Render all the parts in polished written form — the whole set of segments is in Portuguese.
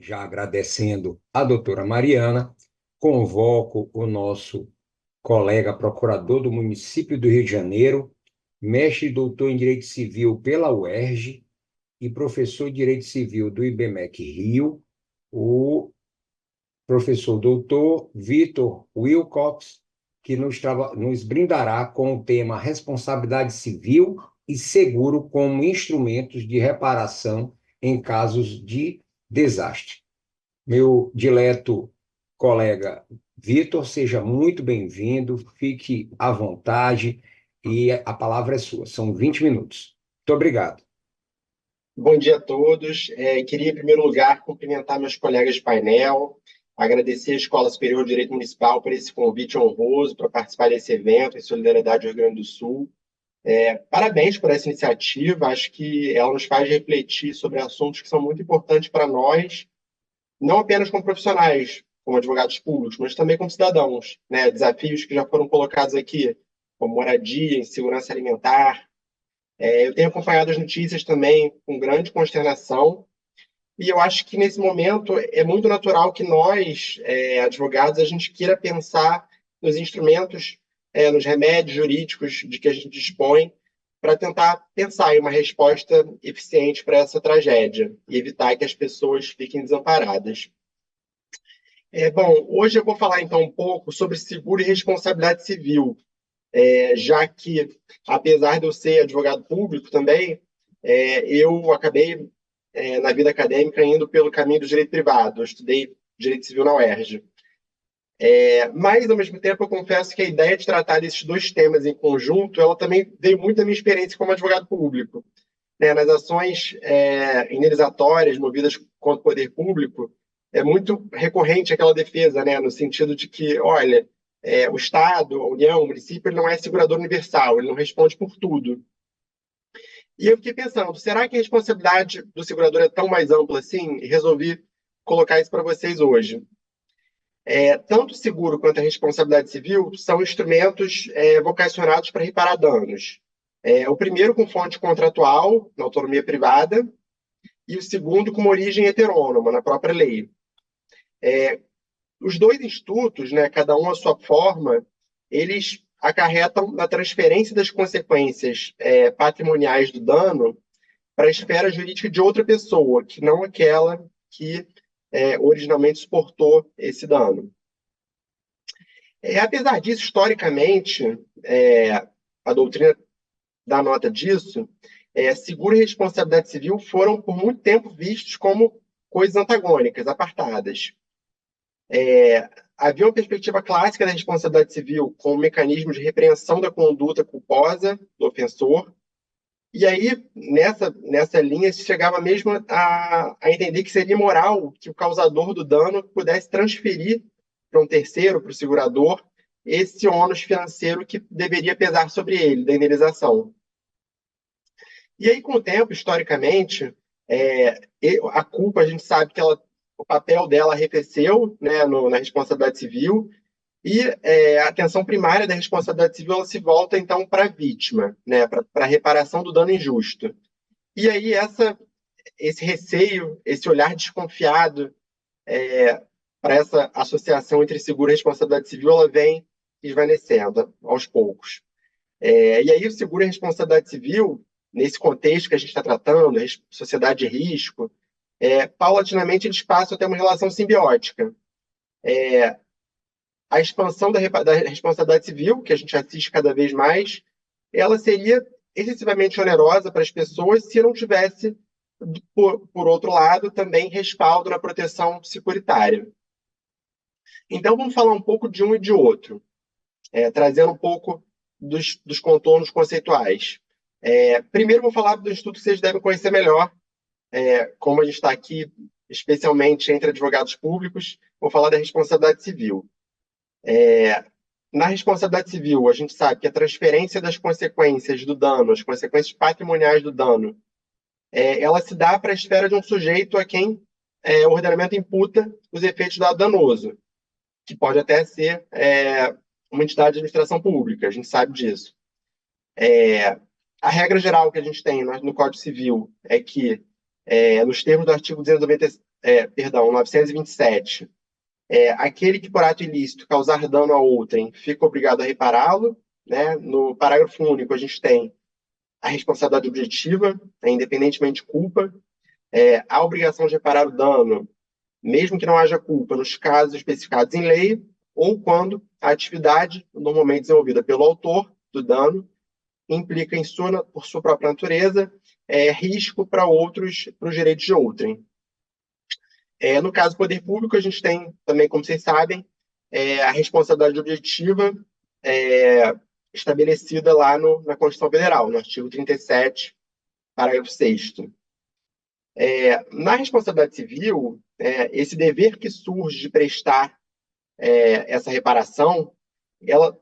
já agradecendo a doutora Mariana, convoco o nosso colega procurador do município do Rio de Janeiro, mestre e doutor em Direito Civil pela UERJ e professor de Direito Civil do IBMEC Rio, o professor doutor Vitor Wilcox, que nos brindará com o tema responsabilidade civil e seguro como instrumentos de reparação em casos de desastre. Meu dileto colega Vitor, seja muito bem-vindo, fique à vontade e a palavra é sua. São 20 minutos. Muito obrigado. Bom dia a todos. Queria, em primeiro lugar, cumprimentar meus colegas de painel, agradecer à Escola Superior de Direito Municipal por esse convite honroso para participar desse evento em solidariedade ao Rio Grande do Sul. Parabéns por essa iniciativa, acho que ela nos faz refletir sobre assuntos que são muito importantes para nós, não apenas como profissionais, como advogados públicos, mas também como cidadãos, né? Desafios que já foram colocados aqui, como moradia, insegurança alimentar. Eu tenho acompanhado as notícias também com grande consternação, e eu acho que nesse momento é muito natural que nós, advogados, a gente queira pensar nos instrumentos, nos remédios jurídicos de que a gente dispõe para tentar pensar em uma resposta eficiente para essa tragédia e evitar que as pessoas fiquem desamparadas. Bom, hoje eu vou falar então um pouco sobre seguro e responsabilidade civil, já que, apesar de eu ser advogado público também, eu acabei, na vida acadêmica, indo pelo caminho do direito privado. Eu estudei direito civil na UERJ. Mas, ao mesmo tempo, eu confesso que a ideia de tratar desses dois temas em conjunto, ela também veio muito da minha experiência como advogado público. Nas ações indenizatórias movidas contra o poder público, é muito recorrente aquela defesa, né, no sentido de que, olha, o Estado, a União, o município, ele não é segurador universal, ele não responde por tudo. E eu fiquei pensando, será que a responsabilidade do segurador é tão mais ampla assim? E resolvi colocar isso para vocês hoje. Tanto o seguro quanto a responsabilidade civil são instrumentos vocacionados para reparar danos. O primeiro com fonte contratual, na autonomia privada, e o segundo com uma origem heterônoma, na própria lei. Os dois institutos, né, cada um à sua forma, eles acarretam na transferência das consequências patrimoniais do dano para a esfera jurídica de outra pessoa, que não aquela que originalmente suportou esse dano. Apesar disso, historicamente, a doutrina dá nota disso, seguro e responsabilidade civil foram por muito tempo vistos como coisas antagônicas, apartadas. Havia uma perspectiva clássica da responsabilidade civil como mecanismo de repreensão da conduta culposa do ofensor, e aí, nessa linha, se chegava mesmo a entender que seria imoral que o causador do dano pudesse transferir para um terceiro, para o segurador, esse ônus financeiro que deveria pesar sobre ele, da indenização. E aí, com o tempo, historicamente, a culpa, a gente sabe que o papel dela arrefeceu, né, na responsabilidade civil, e a atenção primária da responsabilidade civil ela se volta, então, para a vítima, né, para a reparação do dano injusto. E aí, esse receio, esse olhar desconfiado para essa associação entre seguro e responsabilidade civil, ela vem esvanecendo aos poucos. E aí, o seguro e responsabilidade civil, nesse contexto que a gente está tratando, sociedade de risco, paulatinamente eles passam a ter uma relação simbiótica. A expansão da responsabilidade civil, que a gente assiste cada vez mais, ela seria excessivamente onerosa para as pessoas se não tivesse, por outro lado, também respaldo na proteção securitária. Então, vamos falar um pouco de um e de outro, trazendo um pouco dos contornos conceituais. Primeiro, vou falar do instituto que vocês devem conhecer melhor, como a gente está aqui, especialmente entre advogados públicos, vou falar da responsabilidade civil. Na responsabilidade civil, a gente sabe que a transferência das consequências do dano, as consequências patrimoniais do dano, ela se dá para a esfera de um sujeito a quem o ordenamento imputa os efeitos do dado danoso, que pode até ser uma entidade de administração pública, a gente sabe disso. A regra geral que a gente tem no Código Civil é que, nos termos do artigo 927, aquele que por ato ilícito causar dano a outrem fica obrigado a repará-lo, né? No parágrafo único a gente tem a responsabilidade objetiva, independentemente de culpa, a obrigação de reparar o dano, mesmo que não haja culpa, nos casos especificados em lei, ou quando a atividade, normalmente desenvolvida pelo autor do dano, implica por sua própria natureza, risco para outros, para os direitos de outrem. No caso do poder público, a gente tem também, como vocês sabem, a responsabilidade objetiva estabelecida lá na Constituição Federal, no artigo 37, parágrafo 6º. Na responsabilidade civil, esse dever que surge de prestar essa reparação,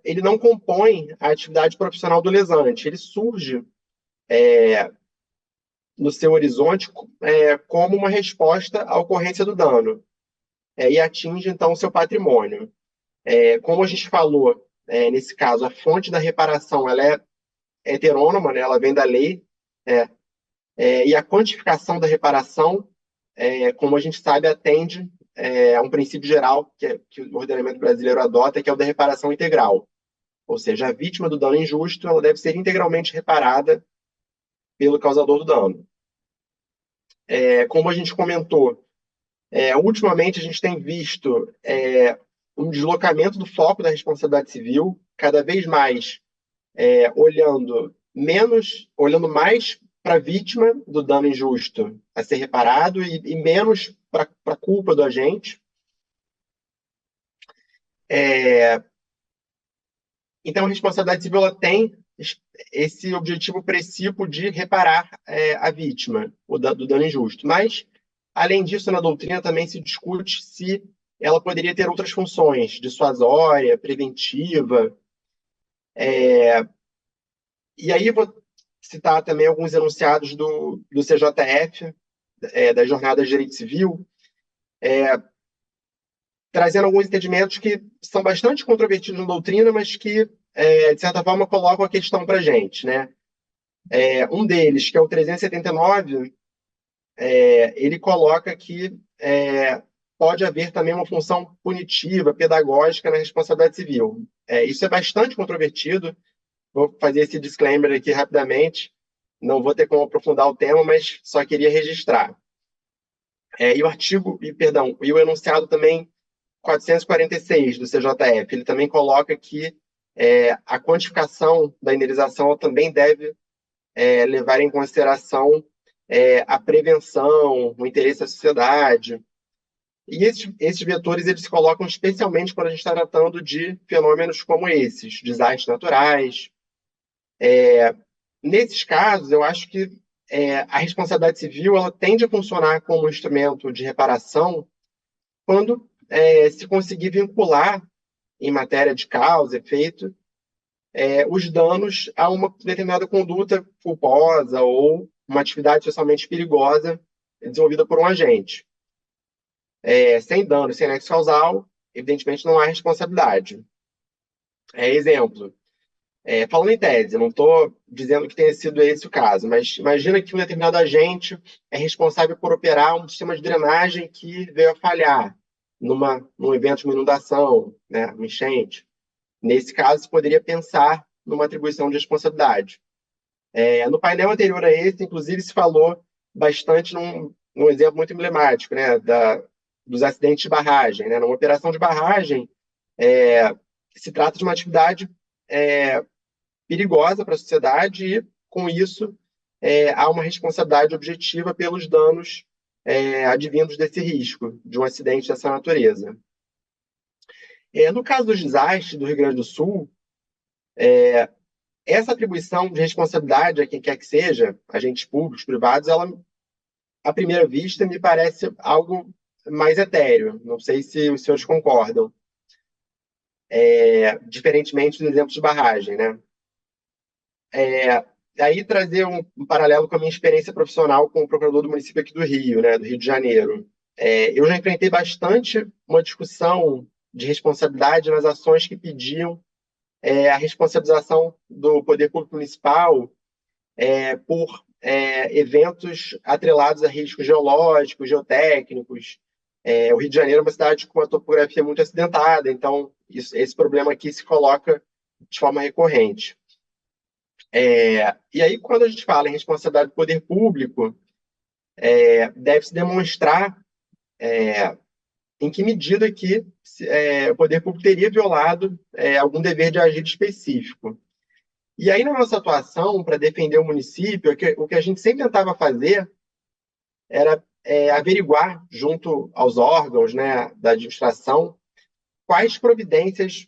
ele não compõe a atividade profissional do lesante, ele surge no seu horizonte como uma resposta à ocorrência do dano e atinge, então, o seu patrimônio. Como a gente falou, nesse caso, a fonte da reparação ela é heterônoma, né? Ela vem da lei, e a quantificação da reparação, como a gente sabe, atende a um princípio geral que o ordenamento brasileiro adota, que é o da reparação integral. Ou seja, a vítima do dano injusto ela deve ser integralmente reparada pelo causador do dano. Como a gente comentou, ultimamente a gente tem visto um deslocamento do foco da responsabilidade civil, cada vez mais olhando mais para a vítima do dano injusto a ser reparado e menos para a culpa do agente. Então, a responsabilidade civil ela tem esse objetivo precípuo de reparar a vítima do dano injusto. Mas, além disso, na doutrina também se discute se ela poderia ter outras funções, dissuasória, preventiva. E aí, vou citar também alguns enunciados do CJF, das Jornadas de Direito Civil, trazendo alguns entendimentos que são bastante controvertidos na doutrina, mas que, de certa forma, colocam a questão para a gente, né? Um deles, que é o 379, ele coloca que pode haver também uma função punitiva, pedagógica na responsabilidade civil. Isso é bastante controvertido. Vou fazer esse disclaimer aqui rapidamente. Não vou ter como aprofundar o tema, mas só queria registrar. E o enunciado também 446 do CJF, ele também coloca que a quantificação da indenização também deve levar em consideração a prevenção, o interesse da sociedade. E esses vetores eles se colocam especialmente quando a gente está tratando de fenômenos como esses, desastres naturais. Nesses casos, eu acho que a responsabilidade civil ela tende a funcionar como um instrumento de reparação quando se conseguir vincular, em matéria de causa, efeito, os danos a uma determinada conduta culposa ou uma atividade socialmente perigosa desenvolvida por um agente. Sem dano, sem nexo causal, evidentemente não há responsabilidade. Exemplo, falando em tese, não estou dizendo que tenha sido esse o caso, mas imagina que um determinado agente é responsável por operar um sistema de drenagem que veio a falhar num evento de uma inundação, né, uma enchente. Nesse caso, se poderia pensar numa atribuição de responsabilidade. No painel anterior a esse, inclusive, se falou bastante num exemplo muito emblemático, né, dos acidentes de barragem. Né? Numa operação de barragem, se trata de uma atividade perigosa para a sociedade e, com isso, há uma responsabilidade objetiva pelos danos advindos desse risco, de um acidente dessa natureza. No caso dos desastres do Rio Grande do Sul, essa atribuição de responsabilidade a quem quer que seja, agentes públicos, privados, ela, à primeira vista, me parece algo mais etéreo. Não sei se os senhores concordam. Diferentemente dos exemplos de barragem, né? Aí trazer um paralelo com a minha experiência profissional como procurador do município aqui do Rio, né, do Rio de Janeiro. Eu já enfrentei bastante uma discussão de responsabilidade nas ações que pediam a responsabilização do poder público municipal por eventos atrelados a riscos geológicos, geotécnicos, O Rio de Janeiro é uma cidade com uma topografia muito acidentada, então esse problema aqui se coloca de forma recorrente. E aí, quando a gente fala em responsabilidade do poder público, deve-se demonstrar em que medida que o poder público teria violado algum dever de agir específico. E aí, na nossa atuação, para defender o município, o que a gente sempre tentava fazer era averiguar, junto aos órgãos, né, da administração, quais providências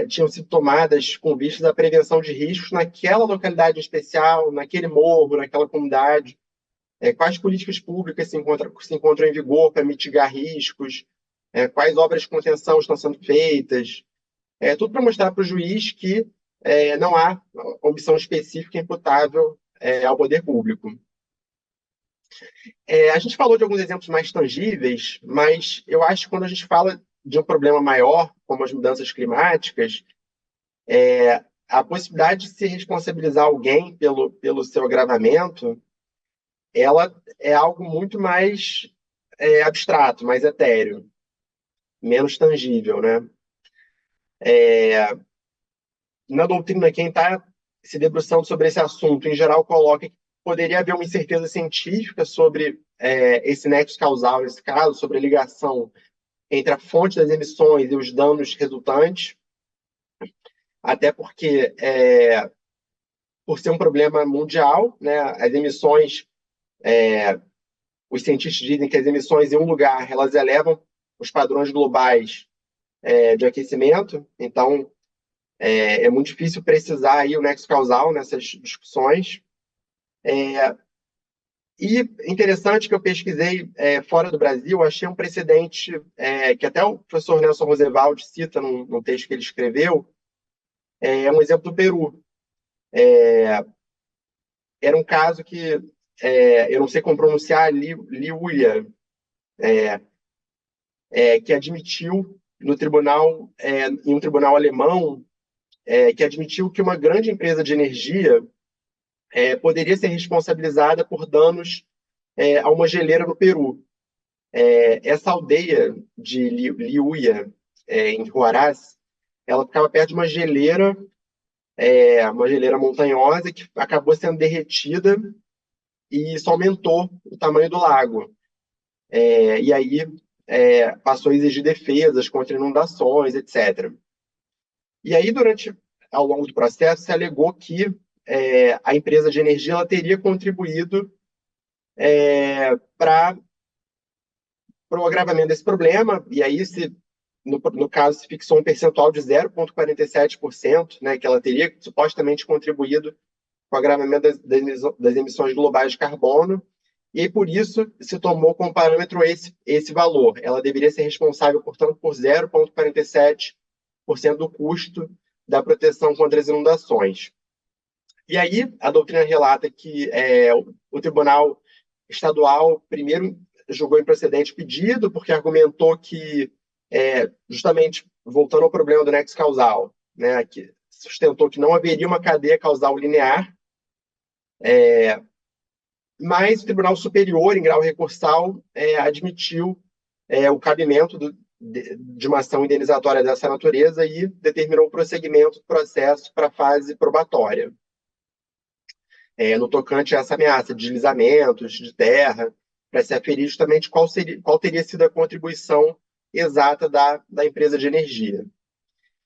tinham sido tomadas com vistas à prevenção de riscos naquela localidade especial, naquele morro, naquela comunidade, quais políticas públicas se encontram em vigor para mitigar riscos, quais obras de contenção estão sendo feitas, tudo para mostrar para o juiz que não há omissão específica imputável ao poder público. A gente falou de alguns exemplos mais tangíveis, mas eu acho que quando a gente fala de um problema maior, como as mudanças climáticas, a possibilidade de se responsabilizar alguém pelo seu agravamento, ela é algo muito mais abstrato, mais etéreo, menos tangível, né? Na doutrina, quem está se debruçando sobre esse assunto, em geral, coloca que poderia haver uma incerteza científica sobre esse nexo causal, nesse caso, sobre a ligação entre a fonte das emissões e os danos resultantes, até porque, por ser um problema mundial, né, as emissões, os cientistas dizem que as emissões em um lugar, elas elevam os padrões globais de aquecimento, então é muito difícil precisar aí o nexo causal nessas discussões. E interessante que eu pesquisei fora do Brasil, achei um precedente que até o professor Nelson Roosevelt cita num texto que ele escreveu, um exemplo do Peru. Era um caso que, eu não sei como pronunciar, Liuya, que admitiu no tribunal, em um tribunal alemão, que admitiu que uma grande empresa de energia poderia ser responsabilizada por danos a uma geleira no Peru. Essa aldeia de Liuya, em Huaraz, ela ficava perto de uma geleira montanhosa que acabou sendo derretida e isso aumentou o tamanho do lago. E aí passou a exigir defesas contra inundações, etc. E aí, ao longo do processo, se alegou que a empresa de energia ela teria contribuído para o agravamento desse problema, e aí, no caso, se fixou um percentual de 0,47%, né, que ela teria supostamente contribuído com o agravamento das emissões globais de carbono, e por isso se tomou como parâmetro esse valor. Ela deveria ser responsável, portanto, por 0,47% do custo da proteção contra as inundações. E aí, a doutrina relata que o Tribunal Estadual primeiro julgou improcedente o pedido, porque argumentou que, justamente voltando ao problema do nexo causal, né, que sustentou que não haveria uma cadeia causal linear, mas o Tribunal Superior, em grau recursal, admitiu o cabimento de uma ação indenizatória dessa natureza e determinou o prosseguimento do processo para a fase probatória. No tocante a essa ameaça de deslizamentos de terra, para se aferir justamente qual teria sido a contribuição exata da empresa de energia.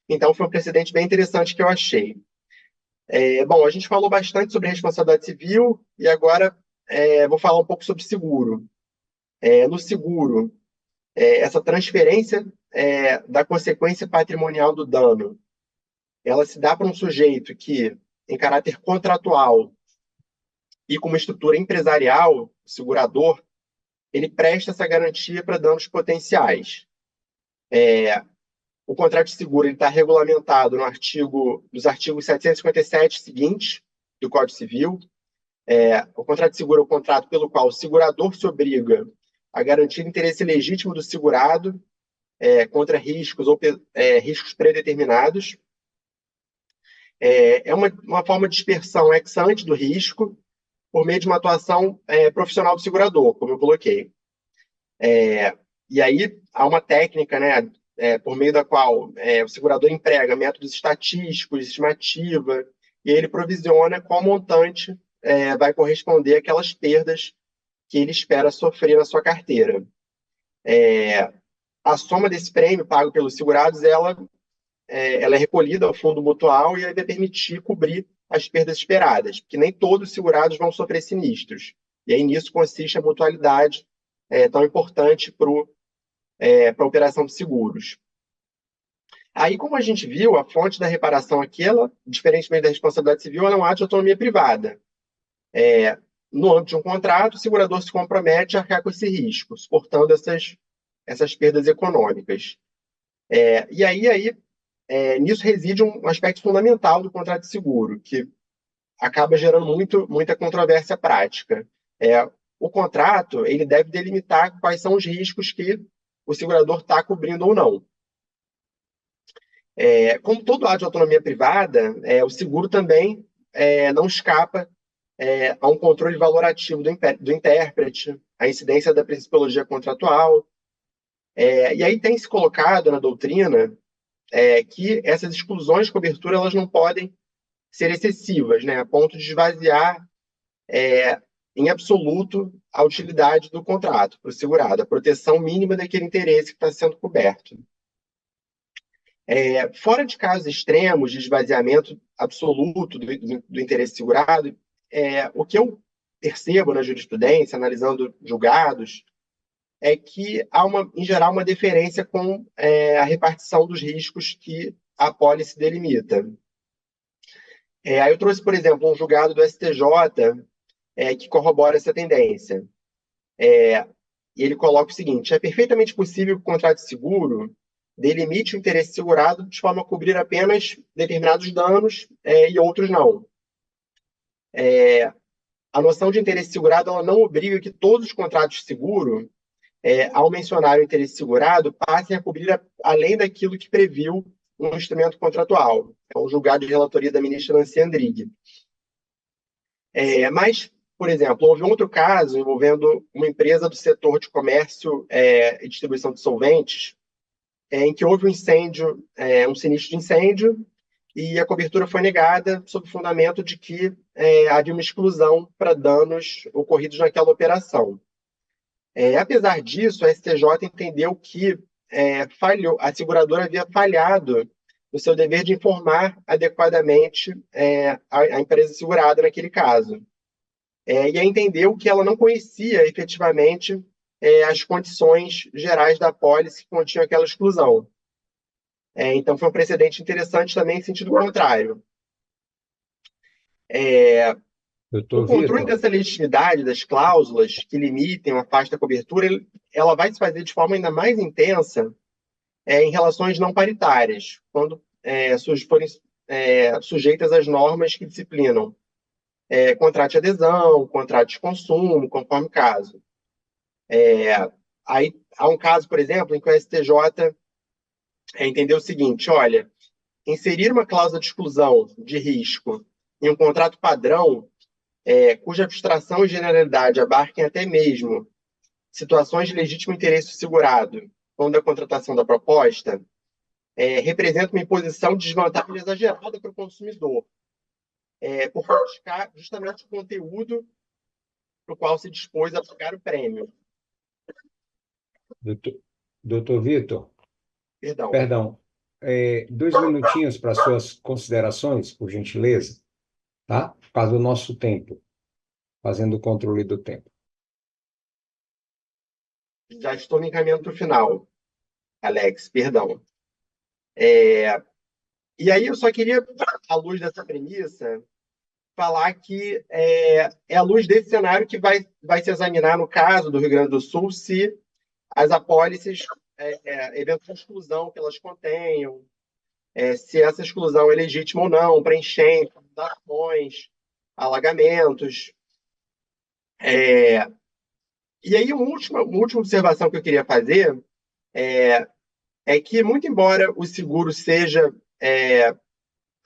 Então, foi um precedente bem interessante que eu achei. Bom, a gente falou bastante sobre responsabilidade civil e agora vou falar um pouco sobre seguro. No seguro, essa transferência da consequência patrimonial do dano, ela se dá para um sujeito que, em caráter contratual e com uma estrutura empresarial, o segurador, ele presta essa garantia para danos potenciais. O contrato de seguro está regulamentado nos artigos 757 seguintes do Código Civil. O contrato de seguro é o contrato pelo qual o segurador se obriga a garantir o interesse legítimo do segurado contra riscos ou riscos predeterminados. É uma forma de dispersão ex ante do risco por meio de uma atuação profissional do segurador, como eu coloquei. E aí há uma técnica, né, por meio da qual o segurador emprega métodos estatísticos, estimativa, e ele provisiona qual montante vai corresponder àquelas perdas que ele espera sofrer na sua carteira. A soma desse prêmio pago pelos segurados, ela é recolhida ao fundo mutual e aí vai permitir cobrir as perdas esperadas, porque nem todos os segurados vão sofrer sinistros. E aí nisso consiste a mutualidade tão importante para a operação de seguros. Aí, como a gente viu, a fonte da reparação aqui, ela, diferentemente da responsabilidade civil, ela é um ato de autonomia privada. No âmbito de um contrato, o segurador se compromete a arcar com esse risco, suportando essas perdas econômicas. E aí nisso reside um aspecto fundamental do contrato de seguro, que acaba gerando muita controvérsia prática. O contrato ele deve delimitar quais são os riscos que o segurador está cobrindo ou não. Como todo ato de autonomia privada, o seguro também não escapa a um controle valorativo do intérprete, a incidência da principiologia contratual. E aí tem se colocado na doutrina que essas exclusões de cobertura elas não podem ser excessivas, né, a ponto de esvaziar em absoluto a utilidade do contrato para o segurado, a proteção mínima daquele interesse que está sendo coberto. Fora de casos extremos de esvaziamento absoluto do interesse segurado, o que eu percebo na jurisprudência, analisando julgados, é que há, em geral, uma deferência com a repartição dos riscos que a apólice delimita. Aí eu trouxe, por exemplo, um julgado do STJ que corrobora essa tendência. E ele coloca o seguinte: é perfeitamente possível que o contrato de seguro delimite o interesse segurado de forma a cobrir apenas determinados danos e outros não. A noção de interesse segurado ela não obriga que todos os contratos de seguro, ao mencionar o interesse segurado, passem a cobrir além daquilo que previu um instrumento contratual. É um julgado de relatoria da ministra Nancy Andrighi. Mas, por exemplo, houve um outro caso envolvendo uma empresa do setor de comércio e distribuição de solventes, em que houve um incêndio, um sinistro de incêndio, e a cobertura foi negada sob o fundamento de que havia uma exclusão para danos ocorridos naquela operação. Apesar disso, a STJ entendeu que a seguradora havia falhado no seu dever de informar adequadamente a empresa segurada naquele caso. E aí entendeu que ela não conhecia efetivamente as condições gerais da apólice que continham aquela exclusão. Então, foi um precedente interessante também em sentido contrário. O Doutor controle Vitor, dessa legitimidade das cláusulas que limitem ou afastam a cobertura, ela vai se fazer de forma ainda mais intensa em relações não paritárias, quando forem sujeitas às normas que disciplinam contrato de adesão, contrato de consumo, conforme o caso. Aí há um caso, por exemplo, em que o STJ entendeu o seguinte: olha, inserir uma cláusula de exclusão de risco em um contrato padrão, cuja abstração e generalidade abarquem até mesmo situações de legítimo interesse segurado, quando a contratação da proposta, representa uma imposição de desvantagem exagerada para o consumidor, por praticar justamente o conteúdo para o qual se dispôs a pagar o prêmio. doutor, doutor Vitor, Perdão. perdão, 2 minutinhos para suas considerações, por gentileza, tá? Por causa do nosso tempo, fazendo o controle do tempo. Já estou me encaminhando para o final, Alex, perdão. E aí eu só queria, à luz dessa premissa, falar que é à luz desse cenário que vai se examinar, no caso do Rio Grande do Sul, se as apólices, eventos de exclusão que elas contenham, se essa exclusão é legítima ou não, para enchente, inundações, alagamentos. E aí, uma última observação que eu queria fazer que, muito embora o seguro seja,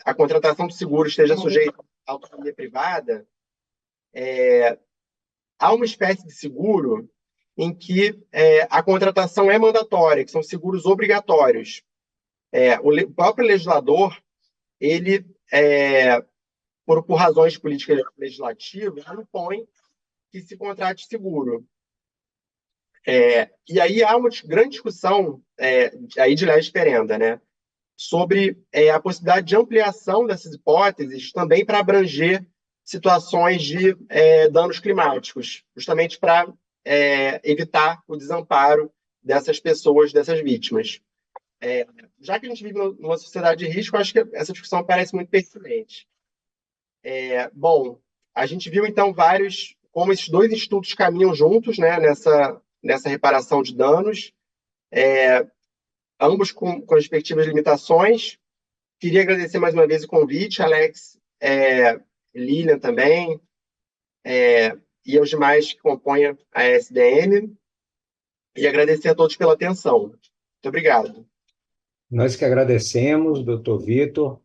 a contratação do seguro esteja sujeita à autonomia privada, há uma espécie de seguro em que a contratação é mandatória, que são seguros obrigatórios. O próprio legislador, ele, por razões de política legislativa, impõe que se contrate seguro. E aí há uma grande discussão aí de lei ferenda, né, sobre a possibilidade de ampliação dessas hipóteses também para abranger situações de danos climáticos, justamente para evitar o desamparo dessas pessoas, dessas vítimas. Já que a gente vive numa sociedade de risco, acho que essa discussão parece muito pertinente. Bom, a gente viu então como esses dois institutos caminham juntos, né, nessa reparação de danos, ambos com respectivas limitações. Queria agradecer mais uma vez o convite, Alex, Lilian também, e aos demais que compõem a SDM, e agradecer a todos pela atenção. Muito obrigado. Nós que agradecemos, doutor Vitor.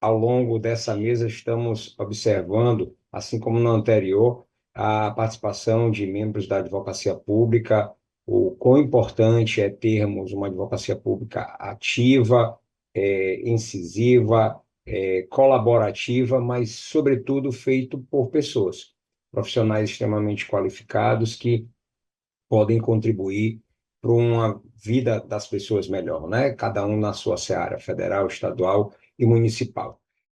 Ao longo dessa mesa, estamos observando, assim como no anterior, a participação de membros da advocacia pública, o quão importante é termos uma advocacia pública ativa, incisiva, colaborativa, mas, sobretudo, feito por pessoas, profissionais extremamente qualificados que podem contribuir para uma vida das pessoas melhor, né? Cada um na sua seara, federal, estadual e municipal.